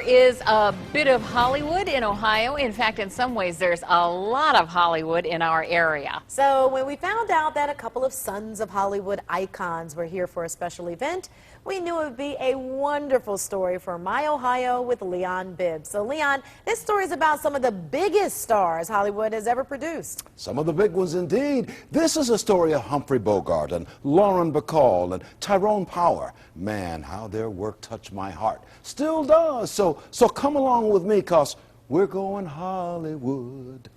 is a bit of Hollywood in Ohio. In fact, in some ways, there's a lot of Hollywood in our area. So when we found out that a couple of sons of Hollywood icons were here for a special event, we knew it would be a wonderful story for My Ohio with Leon Bibb. So Leon, this story is about some of the biggest stars Hollywood has ever produced. Some of the big ones indeed. This is a story of Humphrey Bogart and Lauren Bacall and Tyrone Power. Man, how their work touched my heart. Still does. So come along with me, cause we're going Hollywood.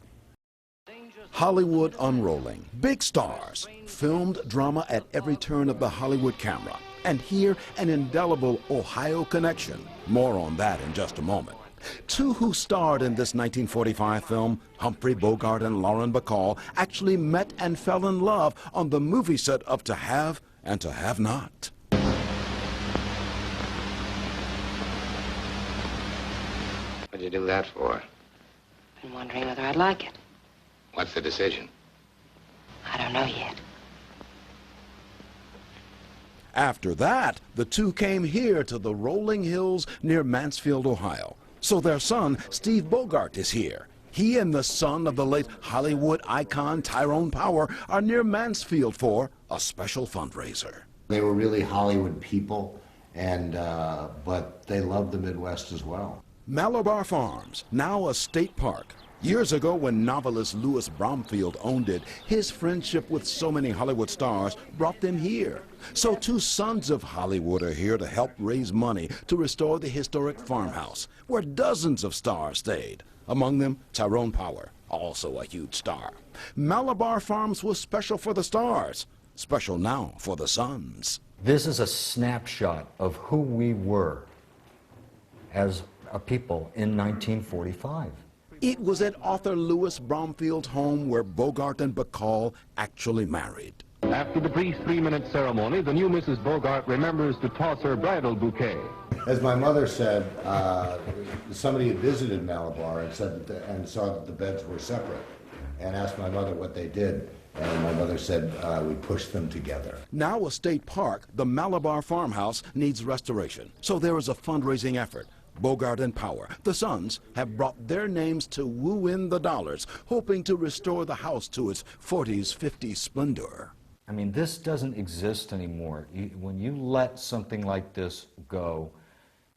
Hollywood unrolling. Big stars. Filmed drama at every turn of the Hollywood camera. And here, an indelible Ohio connection. More on that in just a moment. Two who starred in this 1945 film, Humphrey Bogart and Lauren Bacall, actually met and fell in love on the movie set of To Have and To Have Not. What'd you do that for? I'm wondering whether I'd like it. What's the decision? I don't know yet. After that, the two came here to the rolling hills near Mansfield, Ohio. So their son, Steve Bogart, is here. He and the son of the late Hollywood icon Tyrone Power are near Mansfield for a special fundraiser. They were really Hollywood people, and but they loved the Midwest as well. Malabar Farms, now a state park. Years ago, when novelist Louis Bromfield owned it, his friendship with so many Hollywood stars brought them here. So two sons of Hollywood are here to help raise money to restore the historic farmhouse, where dozens of stars stayed. Among them, Tyrone Power, also a huge star. Malabar Farms was special for the stars, special now for the sons. This is a snapshot of who we were as a people in 1945. It was at author Louis Bromfield's home where Bogart and Bacall actually married. After the brief 3-minute ceremony, the new Mrs. Bogart remembers to toss her bridal bouquet. As my mother said, somebody had visited Malabar and saw that the beds were separate, and asked my mother what they did. And my mother said, we pushed them together. Now a state park, the Malabar Farmhouse needs restoration. So there is a fundraising effort. Bogart and Power, the sons, have brought their names to woo in the dollars, hoping to restore the house to its 40s, 50s splendor. I mean, this doesn't exist anymore. When you let something like this go,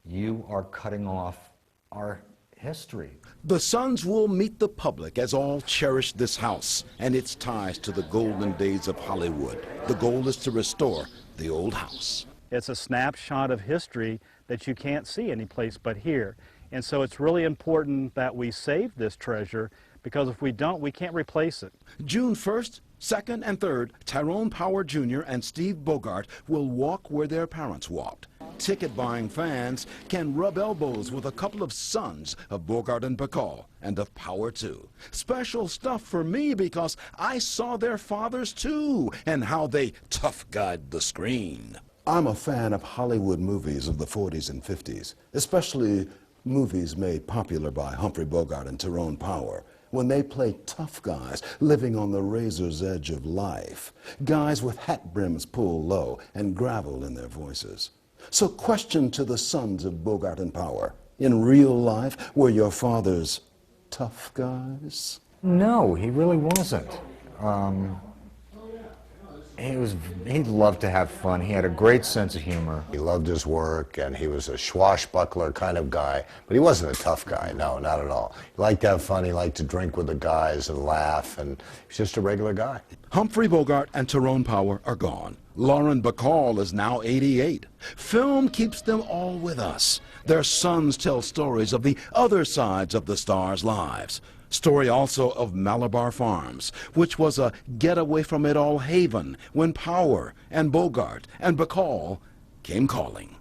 you are cutting off our history. The sons will meet the public as all cherish this house and its ties to the golden days of Hollywood. The goal is to restore the old house. It's a snapshot of history that you can't see anyplace but here. And so it's really important that we save this treasure, because if we don't, we can't replace it. June 1st, 2nd, and 3rd, Tyrone Power Jr. and Steve Bogart will walk where their parents walked. Ticket-buying fans can rub elbows with a couple of sons of Bogart and Bacall, and of Power too. Special stuff for me because I saw their fathers too, and how they tough-guyed the screen. I'm a fan of Hollywood movies of the 40s and 50s, especially movies made popular by Humphrey Bogart and Tyrone Power, when they play tough guys living on the razor's edge of life, guys with hat brims pulled low and gravel in their voices. So question to the sons of Bogart and Power, in real life, were your fathers tough guys? No, he really wasn't. He loved to have fun. He had a great sense of humor. He loved his work, and he was a swashbuckler kind of guy, but he wasn't a tough guy, no, not at all. He liked to have fun, he liked to drink with the guys and laugh, and he's just a regular guy. Humphrey Bogart and Tyrone Power are gone. Lauren Bacall is now 88. Film keeps them all with us. Their sons tell stories of the other sides of the stars' lives. Story also of Malabar Farms, which was a get-away-from-it-all haven when Power and Bogart and Bacall came calling.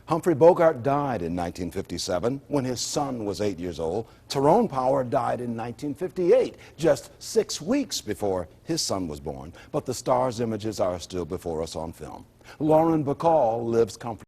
Humphrey Bogart died in 1957 when his son was 8 years old. Tyrone Power died in 1958, just 6 weeks before his son was born. But the stars' images are still before us on film. Lauren Bacall lives comfortably.